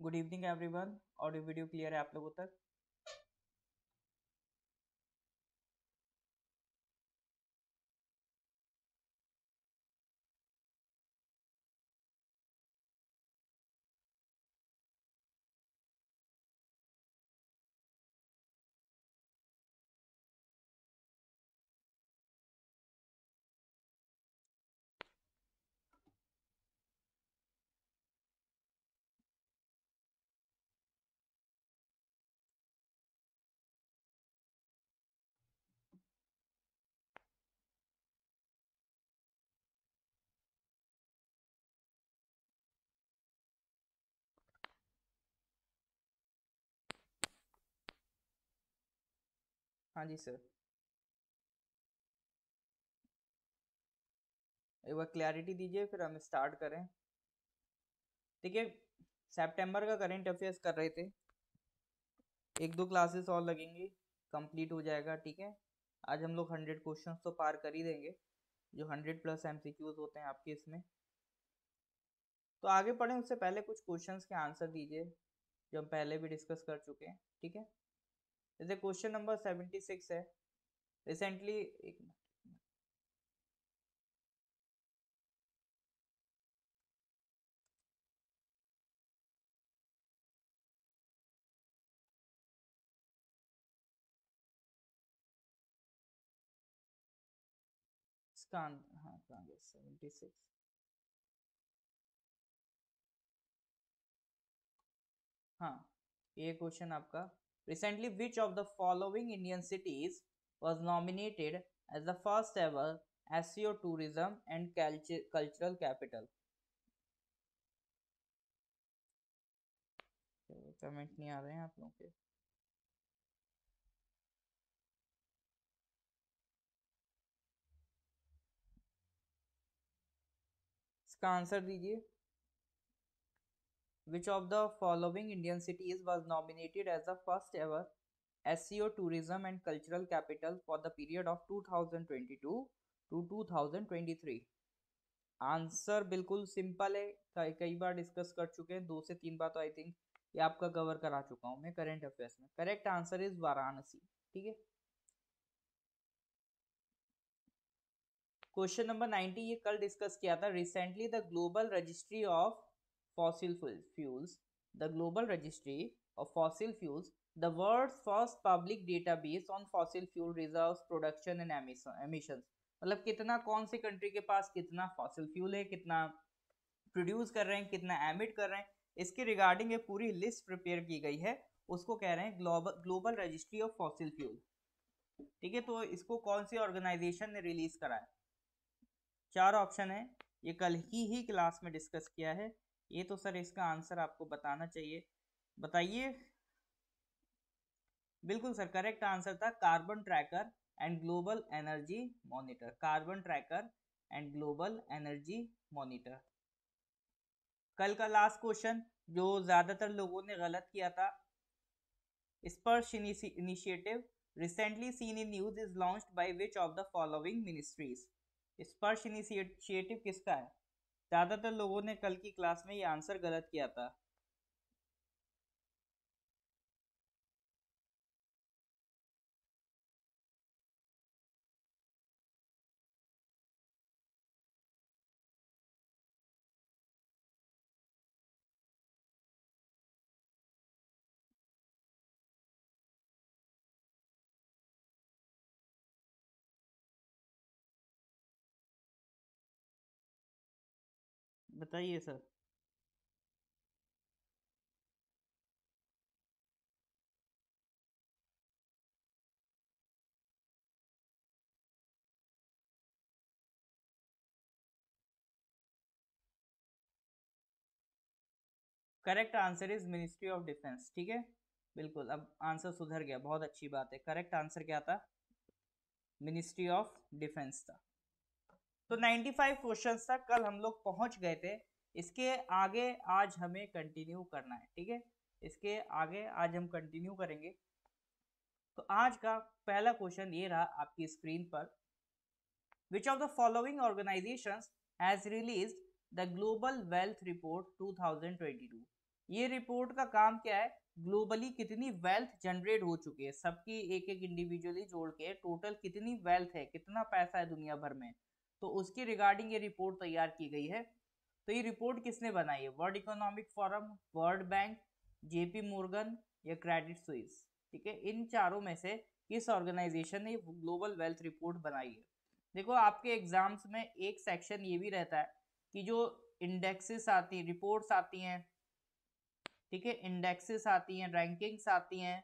Good evening everyone. Audio video clear है आप लोगों तक? हाँ जी सर, एक बार क्लैरिटी दीजिए फिर हम स्टार्ट करें। ठीक है, सितंबर का करंट अफेयर्स कर रहे थे, एक दो क्लासेस और लगेंगी, कंप्लीट हो जाएगा। ठीक है, आज हम लोग 100 क्वेश्चंस तो पार कर ही देंगे, जो 100+ एमसीक्यूज होते हैं आपके इसमें। तो आगे पढ़ें उससे पहले कुछ क्वेश्चंस के आंसर दीजिए जो हम पहले भी डिस्कस कर चुके हैं। ठीक है, जैसे क्वेश्चन नंबर 76 है। रिसेंटली एक इसका हाँ कहाँ गया 76। हाँ, ये क्वेश्चन आपका, recently which of the following Indian cities was nominated as the first ever SEO tourism and cultural capital. Comment नहीं आ रहे हैं आप लोगों के? इसका आंसर दीजिए। Which of the following Indian cities was nominated as the first ever SEO tourism and cultural capital for the period of 2022 to 2023? Answer बिल्कुल सिंपल है, कई बार डिस्कस कर चुके हैं, 2 से 3 बार तो आई थिंक ये आपका कवर करा चुका हूं मैं करंट अफेयर्स में। Correct answer is Varanasi. ठीक है, क्वेश्चन नंबर 90 ये कल डिस्कस किया था। Recently the global registry of fossil fuels, the global registry of fossil fuels, the world's first public database on fossil fuel reserves production and emissions. मतलब कितना, कौन सी country के पास कितना फॉसिल फ्यूल है, कितना प्रोड्यूस कर रहे हैं, कितना एमिट कर रहे हैं, इसके रिगार्डिंग एक पूरी लिस्ट प्रिपेयर की गई है। उसको कह रहे हैं global global registry of fossil fuel. ठीक है, तो इसको कौन सी ऑर्गेनाइजेशन ने रिलीज करा है? 4 ऑप्शन है, ये कल ही क्लास में डिस्कस किया है। ये तो सर इसका आंसर आपको बताना चाहिए, बताइए। बिल्कुल सर, करेक्ट आंसर था carbon tracker and global energy monitor. Carbon tracker and global energy monitor. कल का लास्ट क्वेश्चन जो ज्यादातर लोगों ने गलत किया था, स्पर्श initiative recently seen in news is launched by which of the following ministries. स्पर्श इनिशिएटिव किसका है? ज्यादातर लोगों ने कल की क्लास में ये आंसर गलत किया था। बताइए sir. Correct answer is ministry of defence. ठीक है, बिल्कुल, अब आंसर सुधर गया, बहुत अच्छी बात है। करेक्ट आंसर क्या था? मिनिस्ट्री ऑफ डिफेंस था। तो 95 क्वेश्चंस तक कल हम लोग पहुंच गए थे। इसके आगे आज हमें कंटिन्यू करना है। ठीक है, इसके आगे आज हम कंटिन्यू करेंगे। तो आज का पहला क्वेश्चन ये रहा आपकी स्क्रीन पर। Which of the following organizations has released the Global Wealth Report 2022? ये रिपोर्ट का काम क्या है, ग्लोबली कितनी वेल्थ जनरेट हो चुकी है, सबकी एक एक इंडिविजुअली जोड़ के टोटल कितनी वेल्थ है, कितना पैसा है दुनिया भर में, तो उसके रिगार्डिंग ये रिपोर्ट तैयार की गई है। तो ये रिपोर्ट किसने बनाई है, world economic forum, world bank, JP Morgan या क्रेडिट स्विस। ठीक है, इन चारों में से किस ऑर्गेनाइजेशन ने ग्लोबल वेल्थ रिपोर्ट बनाई है। देखो आपके एग्जाम्स में एक सेक्शन ये भी रहता है कि जो इंडेक्सेस आती हैं, रिपोर्ट्स आती हैं, ठीक है, इंडेक्सेस आती हैं, रैंकिंग्स आती हैं,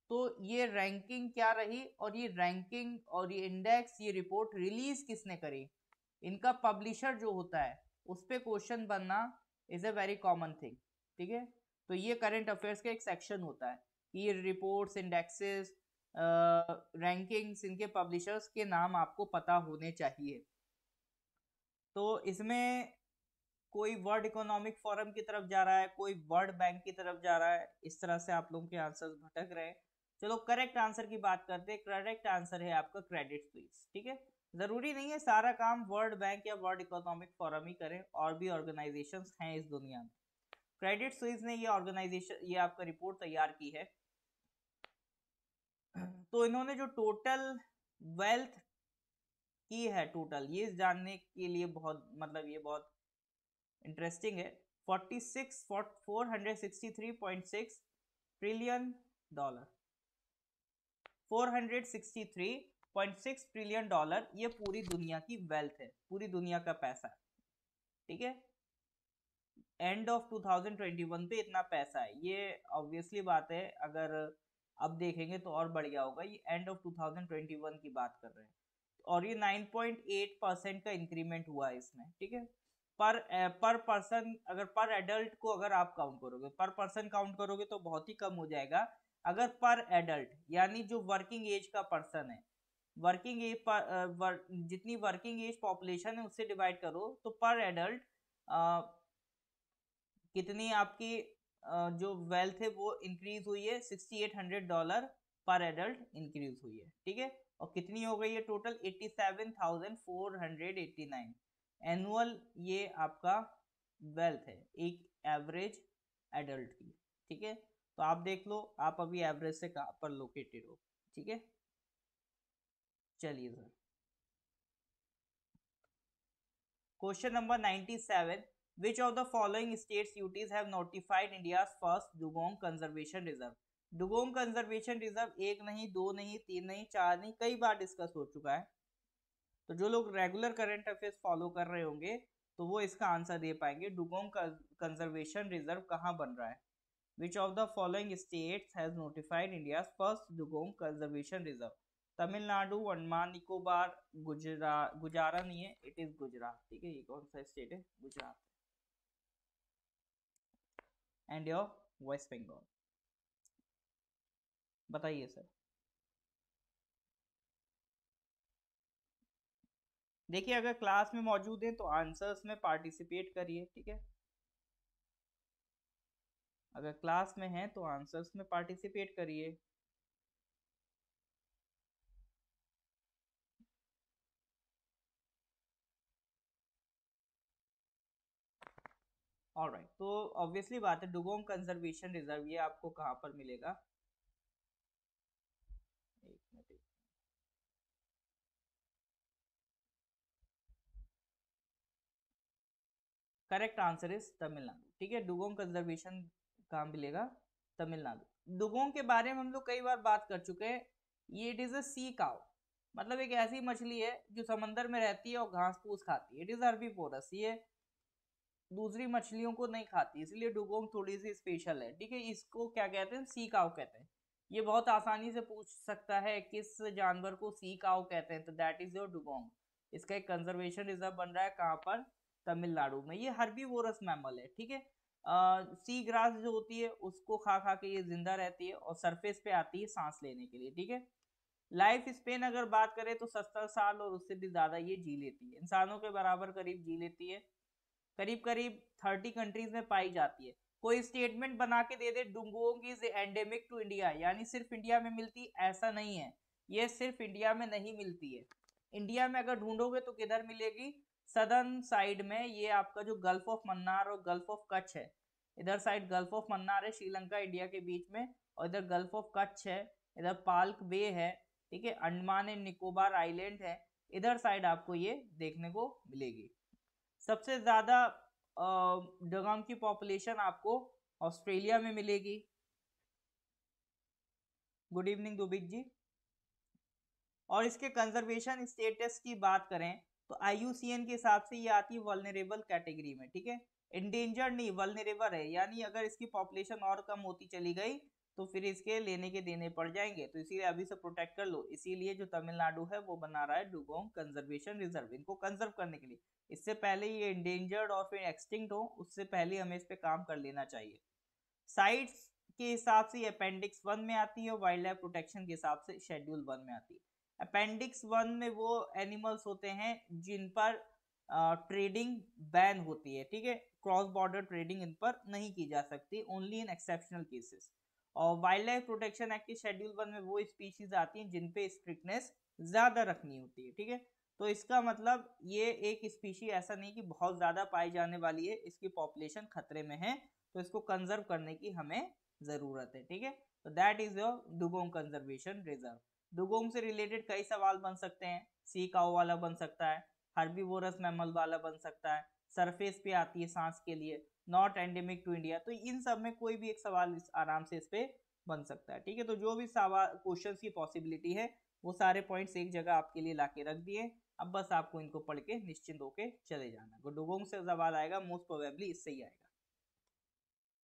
तो ये रैंकिंग क्या रही और ये रैंकिंग और ये इंडेक्स, ये रिपोर्ट रिलीज किसने करी, इनका पब्लिशर जो होता है उस पर क्वेश्चन बनना is a very common thing. ठीक है, तो ये करंट अफेयर्स का एक सेक्शन होता है कि ये रिपोर्ट्स, इंडेक्सेस, रैंकिंग्स, इनके पब्लिशर्स के नाम आपको पता होने चाहिए। तो इसमें कोई वर्ल्ड इकोनॉमिक फोरम की तरफ जा रहा है, कोई वर्ल्ड बैंक की तरफ जा रहा है, इस तरह से आप लोगों के आंसर्स भटक रहे हैं। चलो करेक्ट आंसर की बात करते हैं, करेक्ट आंसर है आपका क्रेडिट स्विस। ठीक है, जरूरी नहीं है सारा काम वर्ल्ड बैंक या वर्ल्ड इकोनॉमिक फोरम ही करें, और भी ऑर्गेनाइजेशंस हैं इस दुनिया में। क्रेडिट स्विस ने ये ऑर्गेनाइजेशन, ये आपका रिपोर्ट तैयार की है। तो इन्होंने जो टोटल वेल्थ की है, टोटल ये जानने के लिए बहुत, मतलब ये बहुत इंटरेस्टिंग है, 463.6 ट्रिलियन डॉलर, 463.6 ट्रिलियन डॉलर, ये पूरी दुनिया की वेल्थ है, पूरी दुनिया का पैसा है। ठीक है, एंड ऑफ 2021 पे इतना पैसा है। ये ऑब्वियसली बात है, अगर अब देखेंगे तो और बढ़ गया होगा, ये एंड ऑफ 2021 की बात कर रहे हैं, और ये 9.8% का इंक्रीमेंट हुआ है इसमें। ठीक है, पर पर्सन, अगर पर एडल्ट को अगर आप काउंट करोगे, पर पर्सन काउंट करोगे तो बहुत ही कम हो जाएगा। अगर पर एडल्ट यानी जो वर्किंग एज का पर्सन है, वर्किंग एज जितनी वर्किंग एज पॉपुलेशन है उससे डिवाइड करो, तो पर एडल्ट कितनी आपकी जो वेल्थ है वो इंक्रीज हुई है, $6,800 पर एडल्ट इंक्रीज हुई है। ठीक है, और कितनी हो गई है टोटल, 87,489 एनुअल, ये आपका वेल्थ है एक एवरेज एडल्ट की। ठीक है, तो आप देख लो आप अभी एवरेज से कहाँ पर लोकेटेड हो। ठीक है, चलिए sir, question number 97, which of the following states UTs have notified India's first dugong conservation reserve। Dugong conservation reserve एक नहीं, दो नहीं, तीन नहीं, चार नहीं, कई बार डिस्कस हो चुका है। तो जो लोग रेगुलर करंट अफेयर्स फॉलो कर रहे होंगे तो वो इसका आंसर दे पाएंगे, डुगोंग कंजर्वेशन रिजर्व कहाँ बन रहा है। विच of the following states has notified India first dugong conservation reserve. Tamil Nadu, Andaman Nicobar, Gujarat, गुजारा नहीं है, इट इज गुजरात। ठीक है, ये कौन सा स्टेट है, Gujarat, and your West Bengal. बताइए सर। देखिए अगर क्लास में मौजूद है तो आंसर्स में पार्टिसिपेट करिए। ठीक है, अगर क्लास में है तो आंसर्स में पार्टिसिपेट करिए। ऑलराइट, तो ऑब्वियसली बात है डुगोंग कंजर्वेशन रिजर्व ये आपको कहाँ पर मिलेगा, एक minute, correct answer is Tamil Nadu. ठीक है, डुगोंग कंजर्वेशन कहाँ मिलेगा, तमिलनाडु। डुगोंग के बारे में हम लोग कई बार बात कर चुके हैं, ये it is a sea cow, मतलब एक ऐसी मछली है जो समंदर में रहती है और घास फूस खाती है, इट इज हर्बीवोरस, ये दूसरी मछलियों को नहीं खाती, इसलिए डुगोंग थोड़ी सी स्पेशल है। ठीक है, इसको क्या कहते हैं, सी काउ कहते हैं। ये बहुत आसानी से पूछ सकता है किस जानवर को सी काउ कहते हैं, तो दैट इज योर डुगोंग। इसका एक कंजर्वेशन रिजर्व बन रहा है कहाँ पर, तमिलनाडु में। ये हर्बीवोरस मैमल है। ठीक है, सी ग्रास जो होती है उसको खा खा के ये जिंदा रहती है और सरफेस पे आती है सांस लेने के लिए। ठीक है, लाइफ स्पेन अगर बात करें तो 70 साल और उससे भी ज्यादा ये जी लेती है, इंसानों के बराबर करीब जी लेती है, करीब करीब 30 कंट्रीज में पाई जाती है। कोई स्टेटमेंट बना के दे दे dugong is endemic to India, यानी सिर्फ इंडिया में मिलती, ऐसा नहीं है, ये सिर्फ इंडिया में नहीं मिलती है। इंडिया में अगर ढूंढोगे तो किधर मिलेगी, सदर्न साइड में, ये आपका जो गल्फ ऑफ मन्नार और गल्फ ऑफ कच्छ है, इधर साइड गल्फ ऑफ मन्नार है श्रीलंका इंडिया के बीच में, और इधर गल्फ ऑफ कच्छ है, इधर पाल्क बे है, ठीक है, अंडमान एंड निकोबार आइलैंड है, इधर साइड आपको ये देखने को मिलेगी। सबसे ज्यादा डगोंग की पॉपुलेशन आपको ऑस्ट्रेलिया में मिलेगी। गुड इवनिंग दुबिक जी। और इसके कंजर्वेशन स्टेटस की बात करें तो IUCN के हिसाब से ये आती है वल्नरेबल कैटेगरी में, ठीक है, इंडेंजर्ड नहीं, वल्नरेबल है, यानी अगर इसकी पॉपुलेशन और कम होती चली गई तो फिर इसके लेने के देने पड़ जाएंगे, तो इसीलिए अभी से प्रोटेक्ट कर लो। इसीलिए जो तमिलनाडु है वो बना रहा है डुगोंग कंजर्वेशन रिजर्व, इनको कंजर्व करने के लिए। इससे पहले ये इंडेंजर्ड और फिर एक्सटिंक्ट हो, उससे पहले हमें इस पे काम कर लेना चाहिए। साइट्स के हिसाब से अपेंडिक्स 1 में आती है, वाइल्ड लाइफ प्रोटेक्शन के हिसाब से शेड्यूल 1 में आती है। अपेंडिक्स 1 में वो एनिमल्स होते हैं जिन पर ट्रेडिंग बैन होती है, ठीक है, क्रॉस बॉर्डर ट्रेडिंग इन पर नहीं की जा सकती, ओनली इन एक्सेप्शनल केसेस। और वाइल्ड लाइफ प्रोटेक्शन एक्ट के शेड्यूल 1 में वो स्पीशीज आती हैं जिन पे स्ट्रिक्टनेस ज्यादा रखनी होती है, ठीक है। तो इसका मतलब ये एक स्पीशी ऐसा नहीं कि बहुत ज्यादा पाई जाने वाली है, इसकी पॉपुलेशन खतरे में है, तो इसको कंजर्व करने की हमें जरूरत है, ठीक है। तो that is your dugong conservation reserve. Dugong से रिलेटेड कई सवाल बन सकते हैं, सी काउ वाला बन सकता है, हर्बीवोरस मैमल वाला बन सकता है, सरफेस पे आती है सांस के लिए, नॉट एंडेमिक टू इंडिया, तो इन सब में कोई भी एक सवाल आराम से इस पे बन सकता है, ठीक है। तो जो भी सवाल क्वेश्चन की पॉसिबिलिटी है वो सारे पॉइंट्स एक जगह आपके लिए लाके रख दिए, अब बस आपको इनको पढ़ के निश्चिंत होके चले जाना। डुगोंग से सवाल आएगा मोस्ट प्रोबेबली इससे ही आएगा।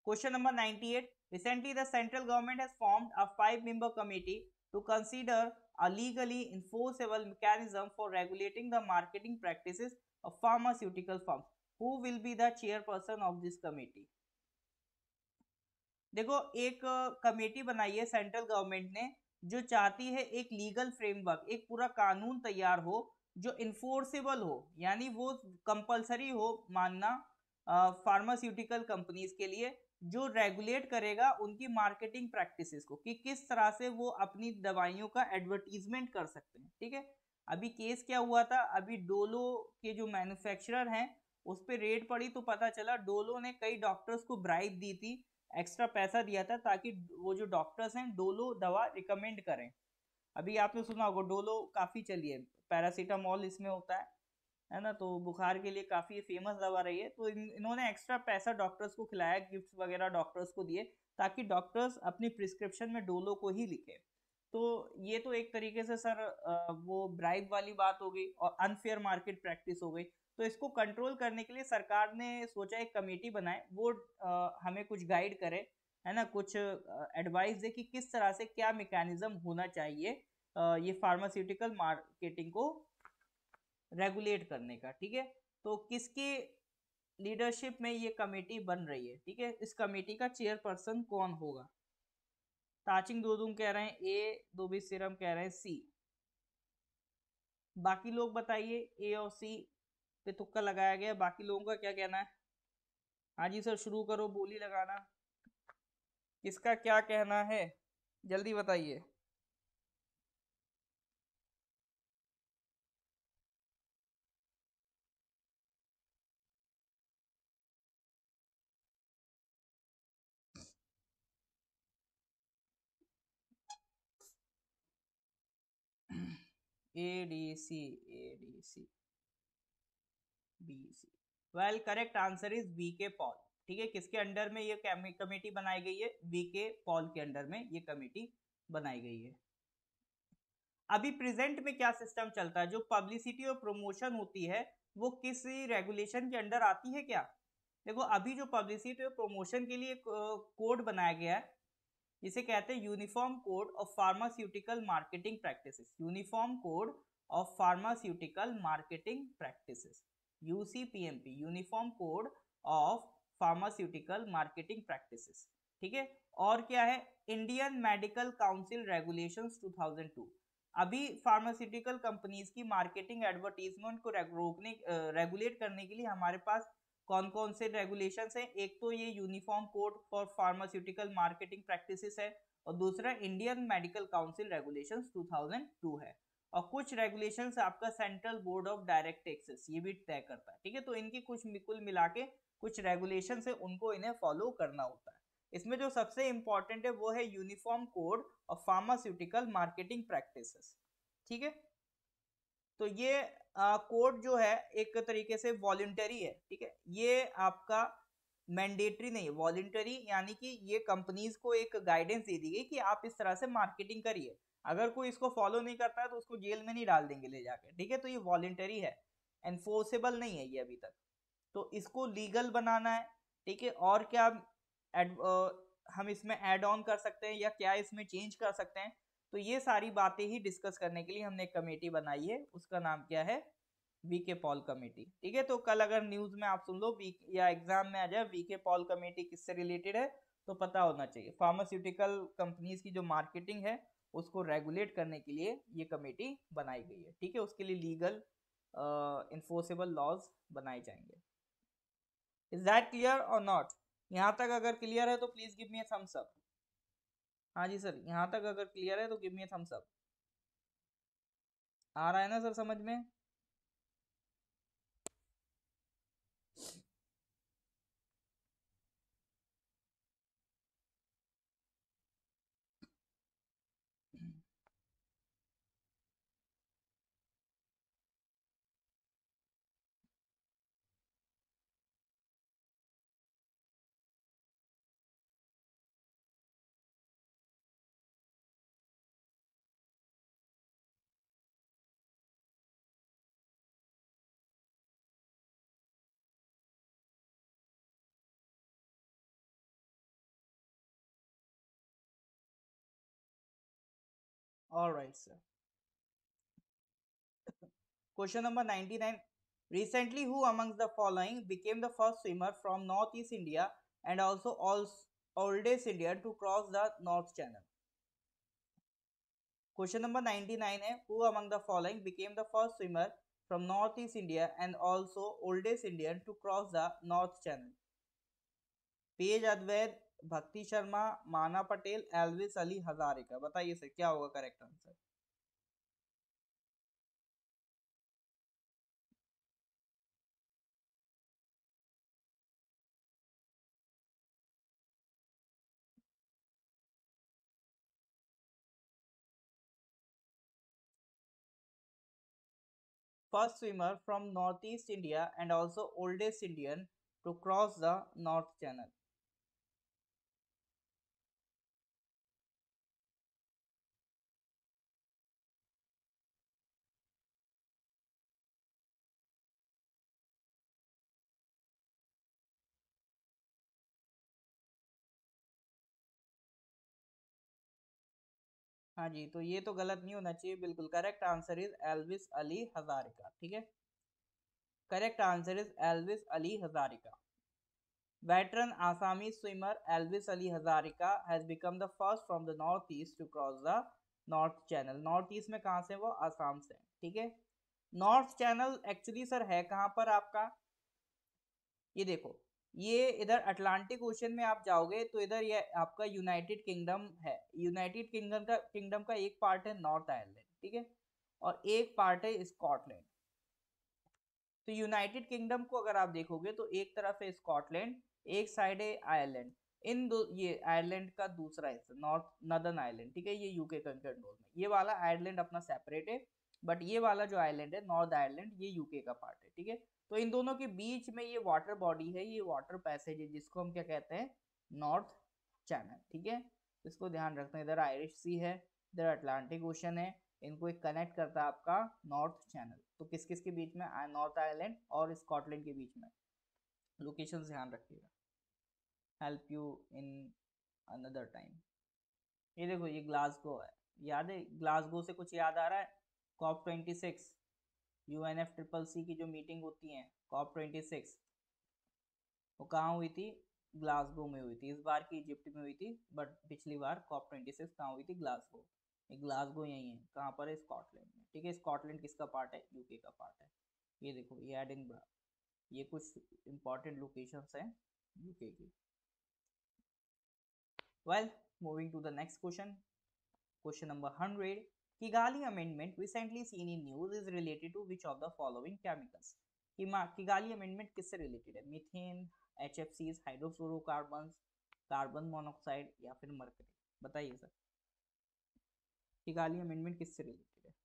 Question number 98. Recently, the central government has formed a 5-member committee to consider a legally enforceable mechanism for regulating the marketing practices of pharmaceutical firms. Who will be the chairperson of this committee? देखो, एक committee बनाई है central government ने जो चाहती है एक legal framework, एक पूरा कानून तैयार हो जो इन्फोर्सेबल हो, यानी वो कंपलसरी हो मानना फार्मास्यूटिकल कंपनीज के लिए, जो रेगुलेट करेगा उनकी मार्केटिंग प्रैक्टिसेस को कि किस तरह से वो अपनी दवाइयों का एडवर्टीजमेंट कर सकते हैं, ठीक है। अभी केस क्या हुआ था, अभी डोलो के जो मैन्युफैक्चरर हैं उस पर रेड पड़ी तो पता चला डोलो ने कई डॉक्टर्स को ब्राइब दी थी, एक्स्ट्रा पैसा दिया था ताकि वो जो डॉक्टर्स हैं डोलो दवा रिकमेंड करें। अभी आपने सुना होगा डोलो काफी चली है, पैरासीटामोल इसमें होता है ना, तो बुखार के लिए काफी फेमस दवा रही है। तो इन्होंने एक्स्ट्रा पैसा डॉक्टर्स को खिलाया, गिफ्ट वगैरह डॉक्टर्स को दिए ताकि डॉक्टर्स अपनी प्रिस्क्रिप्शन में डोलो को ही लिखे। तो ये तो एक तरीके से सर वो ब्राइब वाली बात हो गई और अनफेयर मार्केट प्रैक्टिस हो गई। तो इसको कंट्रोल करने के लिए सरकार ने सोचा एक कमेटी बनाए, वो हमें कुछ गाइड करे, है ना, कुछ एडवाइस दे कि किस तरह से क्या मैकेनिज्म होना चाहिए ये फार्मास्यूटिकल मार्केटिंग को रेगुलेट करने का, ठीक है। तो किसकी लीडरशिप में ये कमेटी बन रही है, ठीक है, इस कमेटी का चेयरपर्सन कौन होगा? ताचिंग दोदुम कह रहे हैं ए, दोबी सिरम कह रहे हैं सी, बाकी लोग बताइए, ए और सी पे तुक्का लगाया गया, बाकी लोगों का क्या कहना है? हाँ जी सर, शुरू करो बोली लगाना, किसका क्या कहना है, जल्दी बताइए। ADC, ADC, BC, well correct answer is BK Paul, ठीक है। किसके अंडर में ये कमेटी बनाई गई है? BK पॉल के अंडर में ये कमेटी बनाई गई है। अभी प्रेजेंट में क्या सिस्टम चलता है, जो पब्लिसिटी और प्रमोशन होती है वो किसी रेगुलेशन के अंडर आती है क्या? देखो, अभी जो पब्लिसिटी और प्रमोशन के लिए कोड बनाया गया है जिसे कहते हैं uniform code of pharmaceutical marketing practices, uniform code of pharmaceutical marketing practices, UCPMP, uniform code of pharmaceutical marketing practices, ठीक है। और क्या है? Indian medical council regulations 2002। अभी फार्मास्यूटिकल कंपनीज की मार्केटिंग एडवर्टीजमेंट को रोकने रेगुलेट करने के लिए हमारे पास कौन कौन से रेगुलेशंस हैं? एक तो ये uniform code for pharmaceutical marketing practices है, और दूसरा इंडियन मेडिकल काउंसिल रेगुलेशंस 2002 है, और कुछ रेगुलेशंस आपका central board of direct taxes ये भी तय करता है, ठीक है। तो इनकी कुछ कुल मिला के कुछ रेगुलेशन है उनको इन्हें फॉलो करना होता है। इसमें जो सबसे इंपॉर्टेंट है वो है uniform code of pharmaceutical marketing practices. ठीक है, तो ये कोड जो है एक तरीके से वॉलंटरी है। ठीक है, ये आपका मैंडेटरी नहीं है, वॉलंटरी, यानी कि ये कंपनीज को एक गाइडेंस दे दी गई कि आप इस तरह से मार्केटिंग करिए। अगर कोई इसको फॉलो नहीं करता है तो उसको जेल में नहीं डाल देंगे ले जाके। ठीक है, तो ये वॉलंटरी है, एनफोर्सेबल नहीं है ये अभी तक। तो इसको लीगल बनाना है। ठीक है, और क्या हम इसमें ऐड ऑन कर सकते हैं या क्या इसमें चेंज कर सकते हैं, तो ये सारी बातें ही डिस्कस करने के लिए हमने एक कमेटी बनाई है। उसका नाम क्या है? VK Paul committee. ठीक है, तो कल अगर न्यूज में आप सुन लो या एग्जाम में आ जाए वीके पॉल कमेटी किससे रिलेटेड है तो पता होना चाहिए। फार्मास्यूटिकल कंपनीज की जो मार्केटिंग है उसको रेगुलेट करने के लिए ये कमेटी बनाई गई है। ठीक है, उसके लिए लीगल इन्फोर्सेबल लॉज बनाए जाएंगे। इज दैट क्लियर और नॉट? यहाँ तक अगर क्लियर है तो please give me a thumbs up. हाँ जी सर, यहाँ तक अगर क्लियर है तो give me a thumbs up. आ रहा है ना सर समझ में? All right, sir. Question number 99. Recently, who amongst the following became the first swimmer from Northeast India and also oldest Indian to cross the North Channel? Question number 99 है who among the following became the first swimmer from Northeast India and also oldest Indian to cross the North Channel? पेज अद्वैत, भक्ति शर्मा, माना Patel, Elvis Ali Hazarika. बताइए sir क्या होगा correct answer? First swimmer from Northeast India and also oldest Indian to cross the North Channel. हाँ जी, तो ये तो गलत नहीं होना चाहिए, बिल्कुल correct answer is Elvis Ali Hazarika. ठीक है, correct answer is Elvis Ali Hazarika. Veteran Assamese swimmer Elvis Ali Hazarika has become the first from the northeast to cross the North Channel. North east में कहाँ से? वो आसाम से। ठीक है, नॉर्थ चैनल एक्चुअली सर है कहाँ पर आपका? ये देखो, ये इधर अटलांटिक ओशन में आप जाओगे तो इधर ये आपका यूनाइटेड किंगडम है। यूनाइटेड किंगडम का एक पार्ट है नॉर्थ आयरलैंड। ठीक है, और एक पार्ट है स्कॉटलैंड। तो यूनाइटेड किंगडम को अगर आप देखोगे तो एक तरफ है स्कॉटलैंड, एक साइड है आयरलैंड। इन दो, ये आयरलैंड का दूसरा हिस्सा नॉर्थ नदर्न आयरलैंड। ठीक है, ये यूके का कंट्रोल में, ये वाला आयरलैंड अपना सेपरेट है, बट ये वाला जो आयरलैंड है नॉर्थ आयरलैंड ये यूके का पार्ट है। ठीक है, तो इन दोनों के बीच में ये वाटर बॉडी है, ये वाटर पैसेज है जिसको हम क्या कहते हैं? North channel. ठीक है, इसको ध्यान रखना। इधर आयरिश सी है, इधर अटलांटिक ओशन है, इनको एक कनेक्ट करता है आपका नॉर्थ चैनल। तो किस किस के बीच में? नॉर्थ आयरलैंड और स्कॉटलैंड के बीच में। लोकेशन ध्यान रखिएगा, help you in another time. ये देखो, ये ग्लासगो है, याद है? ग्लासगो से कुछ याद आ रहा है? COP26, UNFCCC की जो मीटिंग होती है COP26, वो कहाँ हुई थी? ग्लासगो में हुई थी। इस बार की इजिप्ट में हुई थी, बट पिछली बार COP26 कहाँ हुई थी? ग्लासगो। ये ग्लासगो यही है, कहाँ पर है? स्कॉटलैंड में। ठीक है, स्कॉटलैंड किसका पार्ट है? यूके का पार्ट है। ये देखो, ये एडिनबरा, ये कुछ इंपॉर्टेंट लोकेशंस हैं यूके की। Well, moving to the next question, question number 100. Kigali amendment recently seen in news is related to which of the following chemicals? Kigali amendment किससे रिलेटेड है? Methane, HFCs, hydrofluorocarbon, carbon monoxide या फिर mercury? बताइए sir, Kigali amendment किससे related है?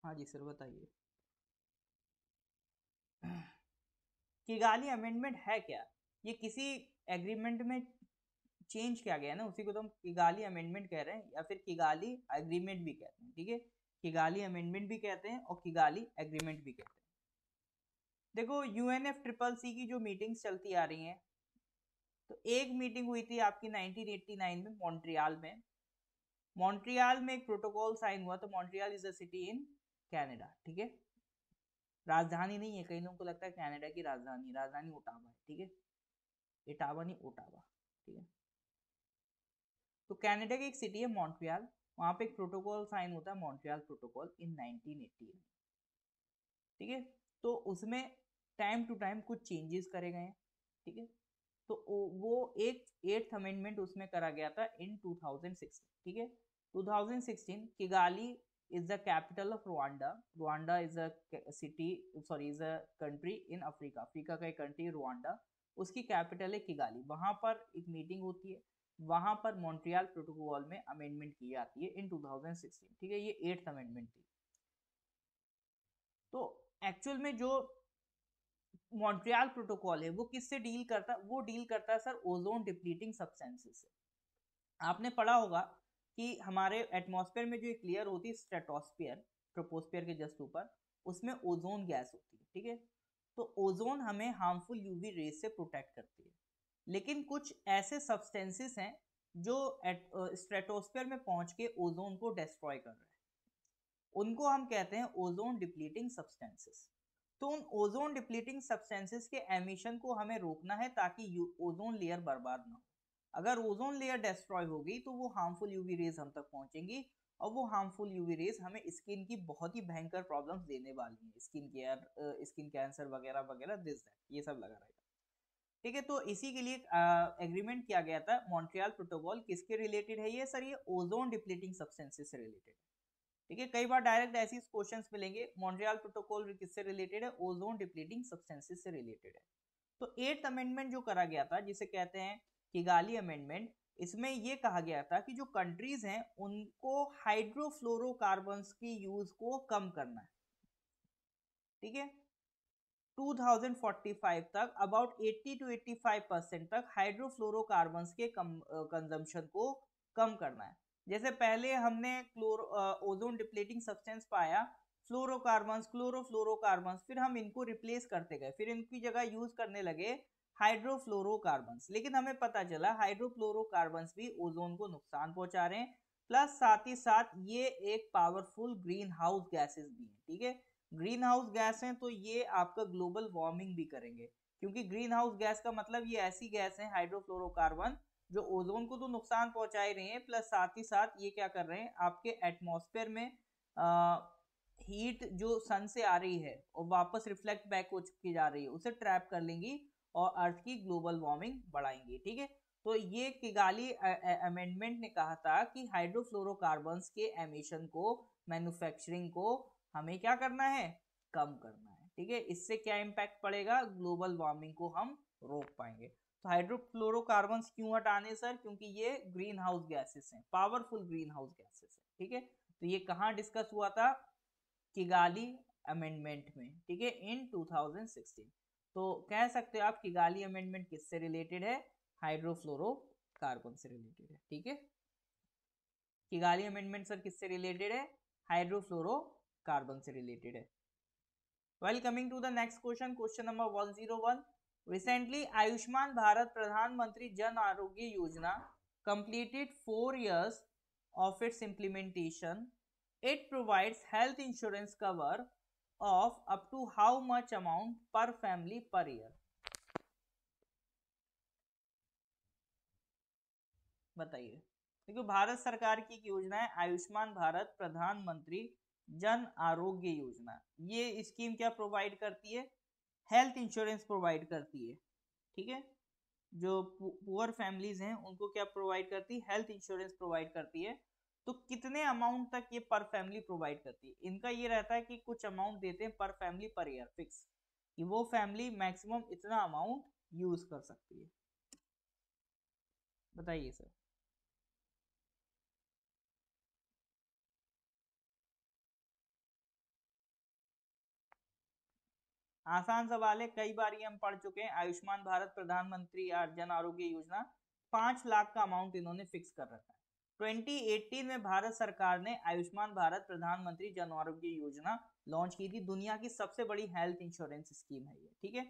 हाँ जी sir बताइए। किगाली अमेंडमेंट है क्या? ये किसी एग्रीमेंट में चेंज किया गया है ना, उसी को तो हम किगाली अमेंडमेंट कह रहे हैं, या फिर किगाली एग्रीमेंट भी कहते हैं। ठीक है, किगाली अमेंडमेंट भी कहते हैं और किगाली एग्रीमेंट भी कहते हैं। देखो UNFCCC की जो मीटिंग्स चलती आ रही हैं, तो एक मीटिंग हुई थी आपकी 1989 में मॉन्ट्रियल में। मॉन्ट्रियल में एक प्रोटोकॉल साइन हुआ, तो Montreal is a city in Canada. ठीक है, राजधानी नहीं है, कई लोगों को लगता है कनाडा की राजधानी, राजधानी ओटावा है। ठीक है, इटावा नहीं ओटावा। ठीक है, तो कनाडा की एक सिटी है मॉन्ट्रियल, वहां पे एक प्रोटोकॉल साइन होता है, मॉन्ट्रियल प्रोटोकॉल इन 1988। ठीक है, तो उसमें टाइम टू टाइम कुछ चेंजेस करे गए हैं। ठीक है, तो वो एक 8th अमेंडमेंट उसमें करा गया था इन 2016। ठीक है, 2016 Kigali is the capital of Rwanda. Rwanda is a city, sorry, is a country in Africa. Africa का एक कंट्री रुआंडा, उसकी कैपिटल है किगाली। वहां पर एक मीटिंग होती है, वहां पर मॉन्ट्रियल प्रोटोकॉल में अमेंडमेंट की जाती है इन 2016। ठीक है, ये 8th अमेंडमेंट थी। तो एक्चुअल में जो मॉन्ट्रियल प्रोटोकॉल है वो किससे डील करता है? वो डील करता है सर ओजोन डिप्लीटिंग सब्सटेंसेस से। आपने पढ़ा होगा कि हमारे एटमॉस्फेयर में जो एक लेयर होती है स्ट्रेटोस्फेयर, ट्रोपोस्फेयर के जस्ट ऊपर, उसमें ओजोन गैस होती है। ठीक है, तो ओजोन हमें हार्मफुल यूवी रेज से प्रोटेक्ट करती है। लेकिन कुछ ऐसे सब्सटेंसेस हैं जो स्ट्रेटोस्फेयर में पहुंच के ओजोन को डिस्ट्रॉय कर रहे हैं, उनको हम कहते हैं ओजोन डिप्लीटिंग सब्सटेंसेस। तो उन ओजोन डिप्लीटिंग सब्सटेंसेस के एमिशन को हमें रोकना है ताकि ओजोन लेयर बर्बाद ना हो। अगर ओजोन लेयर डिस्ट्रॉय होगी तो वो हार्मफुल यूवी रेज हम तक पहुंचेंगी, और वो हार्मफुल यूवी रेज हमें स्किन की बहुत ही भयंकर प्रॉब्लम्स देने वाली हैं, स्किन केयर, स्किन कैंसर वगैरह वगैरह, दिस दैट, ये सब लगा रहेगा। ठीक है, तो इसी के लिए एग्रीमेंट किया गया था। मॉन्ट्रियल प्रोटोकॉल किसके रिलेटेड है ये सर? ये ओजोन डिप्लीटिंग सब्सटेंसेस से रिलेटेड। ठीक है, कई बार डायरेक्ट ऐसे क्वेश्चंस मिलेंगे, मॉन्ट्रियल प्रोटोकॉल किससे रिलेटेड है? ओजोन डिप्लीटिंग सब्सटेंसेस से रिलेटेड है। तो 8th अमेंडमेंट जो करा गया था, जिसे कहते हैं किगाली अमेंडमेंट, इसमें ये कहा गया था कि जो कंट्रीज हैं उनको हाइड्रोफ्लोरोकार्बन्स की यूज को कम करना है। ठीक है, 2045 तक अबाउट 80 to 85% तक हाइड्रोफ्लोरोकार्बन्स के कंजम्पशन को कम करना है। जैसे पहले हमने ओजोन डिप्लीटिंग सब्सटेंस पाया, फ्लोरोकार्बन्स, क्लोरोफ्लोरोकार्बन्स, फिर हम इनको रिप्लेस करते गए, फिर इनकी जगह यूज करने लगे हाइड्रोफ्लोरोकार्बन्स। लेकिन हमें पता चला हाइड्रोफ्लोरोकार्बन्स भी ओजोन को नुकसान पहुंचा रहे हैं, प्लस साथ ही साथ ये एक पावरफुल ग्रीन हाउस गैसेस भी हैं। ठीक है, ग्रीन हाउस गैस हैं तो ये आपका ग्लोबल वार्मिंग भी करेंगे, क्योंकि ग्रीन हाउस गैस का मतलब ये ऐसी गैस है हाइड्रोफ्लोरोकार्बन जो ओजोन को तो नुकसान पहुंचा ही रहे हैं, प्लस साथ ही साथ ये क्या कर रहे हैं, आपके एटमॉस्फेयर में हीट जो सन से आ रही है और वापस रिफ्लेक्ट बैक हो चुकी जा रही है, उसे ट्रैप कर लेंगी और अर्थ की ग्लोबल वार्मिंग बढ़ाएंगी। ठीक है, तो ये किगाली अमेंडमेंट ने कहा था कि हाइड्रोफ्लोरोकार्बन्स के एमिशन को, मैन्युफैक्चरिंग को हमें क्या करना है? कम करना है। ठीक है, इससे क्या इम्पैक्ट पड़ेगा? ग्लोबल वार्मिंग को हम रोक पाएंगे। तो हाइड्रोफ्लोरोकार्बन्स क्यों हटाने सर? क्योंकि ये ग्रीन हाउस गैसेस हैं, पावरफुल ग्रीन हाउस गैसेस हैं। ठीक है, तो ये कहाँ डिस्कस हुआ था? किगाली अमेंडमेंट में। ठीक है, इन 2016। तो कह सकते हो आप किगाली अमेंडमेंट किससे रिलेटेड है? हाइड्रोफ्लोरोकार्बन से रिलेटेड है। ठीक है, किगाली अमेंडमेंट सर किससे रिलेटेड है? हाइड्रोफ्लोरोकार्बन से रिलेटेड है। Well coming to the next question, question number 101। Recently Ayushman Bharat Pradhanmantri Jan Arogya Yojana completed 4 years of its implementation. It provides health insurance cover of up to how much amount per family per year? बताइए। देखो, भारत सरकार की एक योजना है आयुष्मान भारत प्रधानमंत्री जन आरोग्य योजना। ये स्कीम क्या प्रोवाइड करती है? हेल्थ इंश्योरेंस प्रोवाइड करती है। ठीक है, जो पुअर फैमिलीज हैं उनको क्या प्रोवाइड करती है? हेल्थ इंश्योरेंस प्रोवाइड करती है। तो कितने अमाउंट तक ये पर फैमिली प्रोवाइड करती है? इनका ये रहता है कि कुछ अमाउंट देते हैं पर फैमिली पर ईयर फिक्स, कि वो फैमिली मैक्सिमम इतना अमाउंट यूज कर सकती है। बताइए सर। आसान सवाल है, कई बार ये हम पढ़ चुके हैं। आयुष्मान भारत प्रधानमंत्री जन आरोग्य योजना 5 लाख का अमाउंट इन्होंने फिक्स कर रखा है। 2018 में भारत सरकार ने आयुष्मान भारत प्रधानमंत्री जन आरोग्य योजना लॉन्च की थी। दुनिया की सबसे बड़ी हेल्थ इंश्योरेंस स्कीम है ये। ठीक है,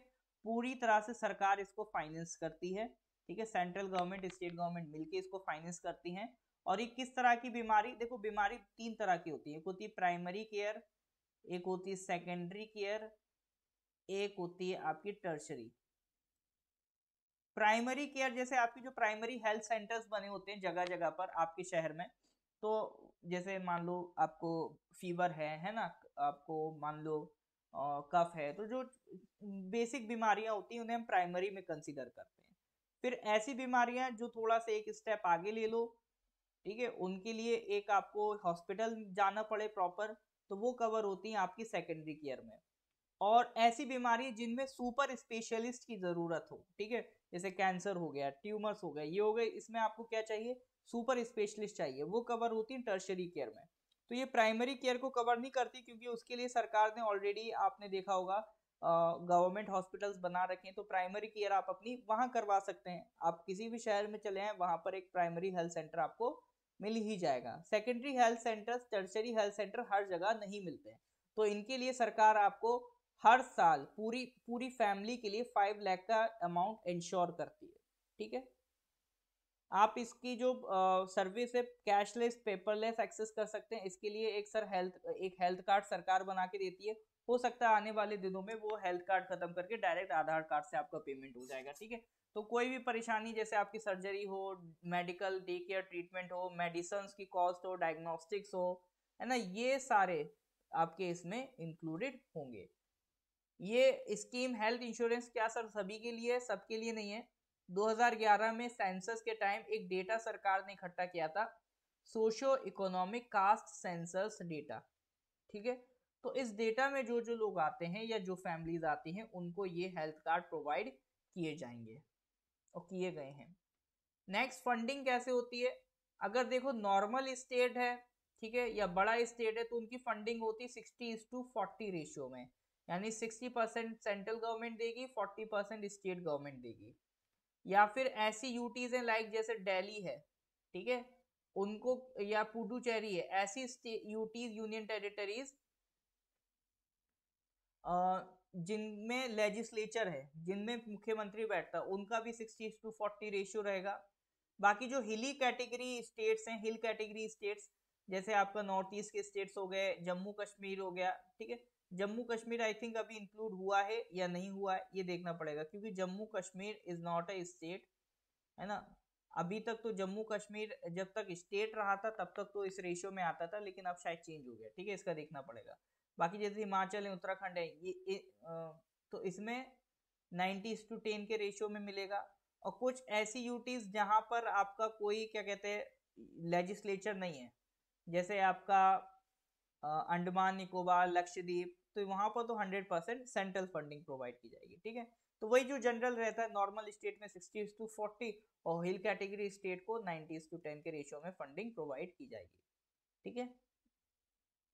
पूरी तरह से सरकार इसको फाइनेंस करती है। ठीक है, सेंट्रल गवर्नमेंट स्टेट गवर्नमेंट मिलकर इसको फाइनेंस करती है। और ये किस तरह की बीमारी? देखो, बीमारी 3 तरह की होती है। एक होती है प्राइमरी केयर, एक होती है सेकेंडरी केयर, एक होती है आपकी टर्शरी। प्राइमरी केयर जैसे आपकी जो प्राइमरी हेल्थ सेंटर्स बने होते हैं जगह जगह पर आपके शहर में, तो जैसे मान लो आपको फीवर है ना, आपको मान लो कफ है, तो जो बेसिक बीमारियां होती हैं उन्हें हम प्राइमरी में कंसीडर करते हैं। फिर ऐसी बीमारियां जो थोड़ा सा एक स्टेप आगे ले लो, ठीक है, उनके लिए एक आपको हॉस्पिटल जाना पड़े प्रॉपर, तो वो कवर होती हैं आपकी सेकेंडरी केयर में। और ऐसी बीमारी जिनमें सुपर स्पेशलिस्ट की जरूरत हो, ठीक है, जैसे कैंसर हो गया, ट्यूमर्स हो गए, ये हो गए, इसमें आपको क्या चाहिए? सुपर स्पेशलिस्ट चाहिए, वो कवर होती है टर्शरी केयर में। तो ये प्राइमरी केयर को कवर नहीं करती, क्योंकि उसके लिए सरकार ने ऑलरेडी, आपने देखा होगा, गवर्नमेंट हॉस्पिटल्स बना रखे हैं। तो प्राइमरी केयर आप अपनी वहां करवा सकते हैं। आप किसी भी शहर में चले हैं, वहां पर एक प्राइमरी हेल्थ सेंटर आपको मिल ही जाएगा। Secondary health centre, tertiary health centre हर जगह नहीं मिलते हैं। तो इनके लिए सरकार आपको हर साल पूरी पूरी फैमिली के लिए 5 लाख का अमाउंट इंश्योर करती है। ठीक है, आप इसकी जो सर्विस है कैशलेस पेपरलेस एक्सेस कर सकते हैं। इसके लिए एक हेल्थ कार्ड सरकार बना के देती है। हो सकता है आने वाले दिनों में वो हेल्थ कार्ड खत्म करके डायरेक्ट आधार कार्ड से आपका पेमेंट हो जाएगा। ठीक है, तो कोई भी परेशानी, जैसे आपकी सर्जरी हो, मेडिकल डे केयर ट्रीटमेंट हो, मेडिसिन की कॉस्ट हो, डायग्नोस्टिक्स हो, है ना, ये सारे आपके इसमें इंक्लूडेड होंगे। ये स्कीम हेल्थ इंश्योरेंस क्या सर सभी के लिए है? सबके लिए नहीं है। 2011 में सेंसस के टाइम एक डेटा सरकार ने इकट्ठा किया था, socio economic caste census data. ठीक है, तो इस डेटा में जो जो लोग आते हैं या जो फैमिलीज आती हैं उनको ये हेल्थ कार्ड प्रोवाइड किए जाएंगे और किए गए हैं। नेक्स्ट, फंडिंग कैसे होती है? अगर देखो नॉर्मल स्टेट है, ठीक है, या बड़ा स्टेट है, तो उनकी फंडिंग होती है 60:40 रेशियो में। यानी 60% सेंट्रल गवर्नमेंट देगी, 40% स्टेट गवर्नमेंट देगी। या फिर ऐसी यूटीज हैं लाइक जैसे दिल्ली है, ठीक है, उनको, या पुडुचेरी है, ऐसी यूटीज यूनियन टेरिटरीज जिनमें लेजिस्लेचर है, जिनमें मुख्यमंत्री बैठता है, उनका भी 60:40 रेशियो रहेगा। बाकी जो हिली कैटेगरी स्टेट्स हैं, हिल कैटेगरी स्टेट्स, जैसे आपका नॉर्थ ईस्ट के स्टेट्स हो गए, जम्मू कश्मीर हो गया, ठीक है, जम्मू कश्मीर आई थिंक अभी इंक्लूड हुआ है या नहीं हुआ है ये देखना पड़ेगा, क्योंकि Jammu Kashmir is not a state, है ना। अभी तक तो जम्मू कश्मीर जब तक स्टेट रहा था तब तक तो इस रेशियो में आता था, लेकिन अब शायद चेंज हो गया। ठीक है, इसका देखना पड़ेगा। बाकी जैसे हिमाचल है, उत्तराखंड है, तो इसमें 90:10 के रेशियो में मिलेगा। और कुछ ऐसी यूटीज जहां पर आपका कोई क्या कहते हैं लेजिस्लेचर नहीं है, जैसे आपका अंडमान निकोबार, लक्षद्वीप, तो वहां पर तो 100% सेंट्रल फंडिंग प्रोवाइड की जाएगी। ठीक है, तो वही जो जनरल रहता है, नॉर्मल स्टेट में 60:40 और हिल कैटेगरी स्टेट को 90:10 के रेशियो में फंडिंग प्रोवाइड की जाएगी। ठीक है,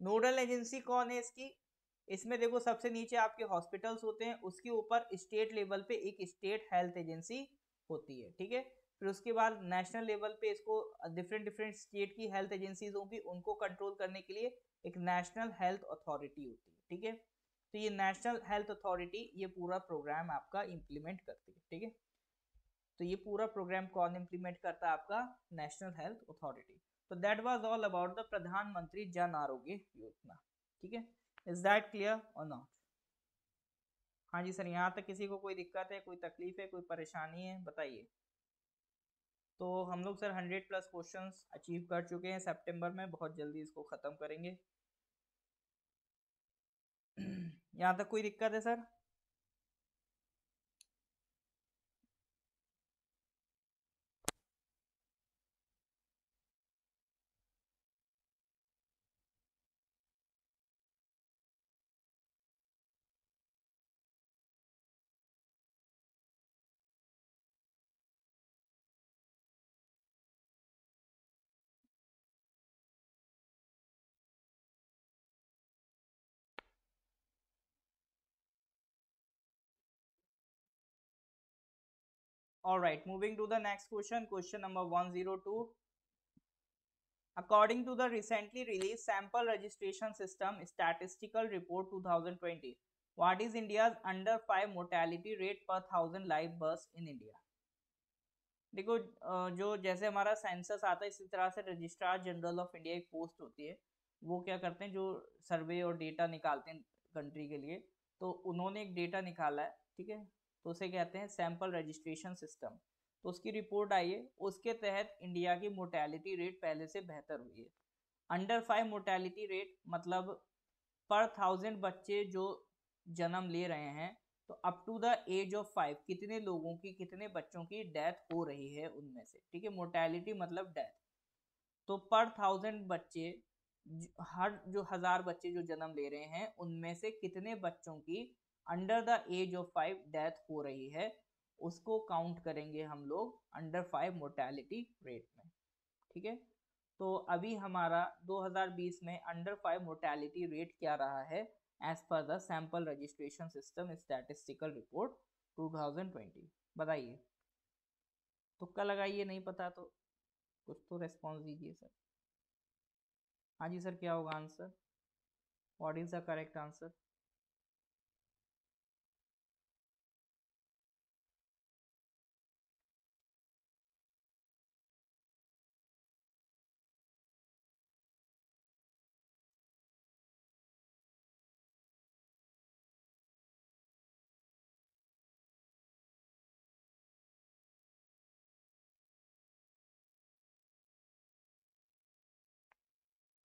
नोडल एजेंसी कौन है इसकी? इसमें देखो सबसे नीचे आपके हॉस्पिटल्स होते हैं, उसके ऊपर स्टेट लेवल पे एक स्टेट हेल्थ एजेंसी होती है, ठीक है। फिर उसके बाद नेशनल लेवल पे इसको डिफरेंट डिफरेंट स्टेट की हेल्थ एजेंसीज होंगी, उनको कंट्रोल करने के लिए एक नेशनल हेल्थ अथॉरिटी होती है, ठीक है। तो ये नेशनल हेल्थ अथॉरिटी ये पूरा प्रोग्राम आपका इम्प्लीमेंट करती है, ठीक है। तो ये पूरा प्रोग्राम कौन इम्प्लीमेंट करता है? आपका नेशनल हेल्थ अथॉरिटी। तो that was all about the प्रधानमंत्री जन आरोग्य योजना, ठीक है। इज दैट क्लियर और नॉट? हाँ जी सर, यहाँ तक किसी को कोई दिक्कत है, कोई तकलीफ है, कोई परेशानी है, बताइए। तो हम लोग सर 100+ क्वेश्चंस अचीव कर चुके हैं सितंबर में, बहुत जल्दी इसको ख़त्म करेंगे। यहाँ तक कोई दिक्कत है sir? All right, moving to the next question, question number 102. According to the recently released Sample Registration System Statistical Report 2020, what is India's under 5 mortality rate per 1000 live births in India? देखो जो जैसे हमारा census आता है, इसी तरह से registrar general of India एक पोस्ट होती है, वो क्या करते हैं, जो सर्वे और डेटा निकालते हैं कंट्री के लिए, तो उन्होंने एक डेटा निकाला है, ठीक है। तो उसे कहते हैं सैंपल रजिस्ट्रेशन सिस्टम। तो उसकी रिपोर्ट आई है, उसके तहत इंडिया की मोर्टेलिटी रेट पहले से बेहतर हुई है। अंडर 5 मोर्टेलिटी रेट मतलब पर 1000 बच्चे जो जन्म ले रहे हैं, तो up to the age of 5 कितने लोगों की, कितने बच्चों की डेथ हो रही है उनमें से, ठीक है। मोर्टेलिटी मतलब डेथ। तो पर 1000 बच्चे, हर जो 1000 बच्चे जो जन्म ले रहे हैं, उनमें से कितने बच्चों की under the age of 5 death हो रही है, उसको काउंट करेंगे हम लोग अंडर 5 मोर्टेलिटी रेट में, ठीक है। तो अभी हमारा 2020 में अंडर 5 मोर्टेलिटी रेट क्या रहा है as per the sample registration system statistical report 2020? बताइए, तुक्का लगाइए, नहीं पता तो कुछ तो रेस्पॉन्स दीजिए सर। हाँ जी सर, क्या होगा answer? What is the correct answer?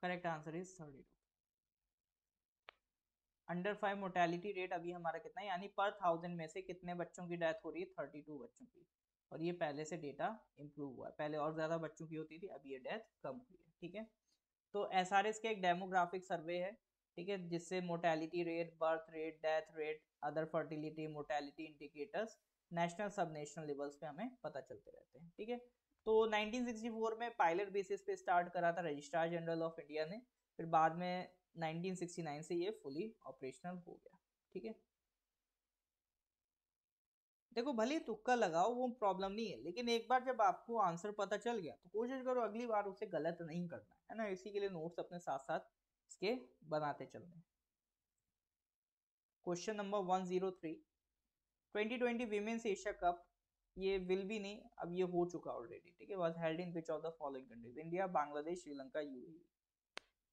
Correct answer is 32। Under 5 mortality rate अभी हमारा कितना है, यानी पर 1000 में से कितने बच्चों की डेथ हो रही है? 32 बच्चों की। और ये पहले से डेटा इंप्रूव हुआ है, पहले और ज़्यादा बच्चों की होती थी, अभी ये डेथ कम हुई है, ठीक है। तो एसआरएस का एक डेमोग्राफिक सर्वे है, ठीक है, जिससे mortality rate, birth rate, death rate, other fertility, mortality indicators national सब नेशनल लेवल्स पे हमें पता चलते रहते हैं, ठीक है। तो 1964 में पायलट बेसिस पे स्टार्ट करा था रजिस्ट्रार जनरल ऑफ इंडिया ने, फिर बाद में 1969 से ये फुली ऑपरेशनल हो गया, ठीक है। देखो भले ही तुक्का लगाओ, वो प्रॉब्लम नहीं है, लेकिन एक बार जब आपको आंसर पता चल गया तो कोशिश करो अगली बार उसे गलत नहीं करना है ना। इसी के लिए नोट्स अपने साथ साथ इसके बनाते चलना है। Question number 103, 2020 women's Asia cup, ये विल भी नहीं, अब ये हो चुका ऑलरेडी, ठीक है। Was held in which of the following countries? India, Bangladesh, Sri Lanka, UAE.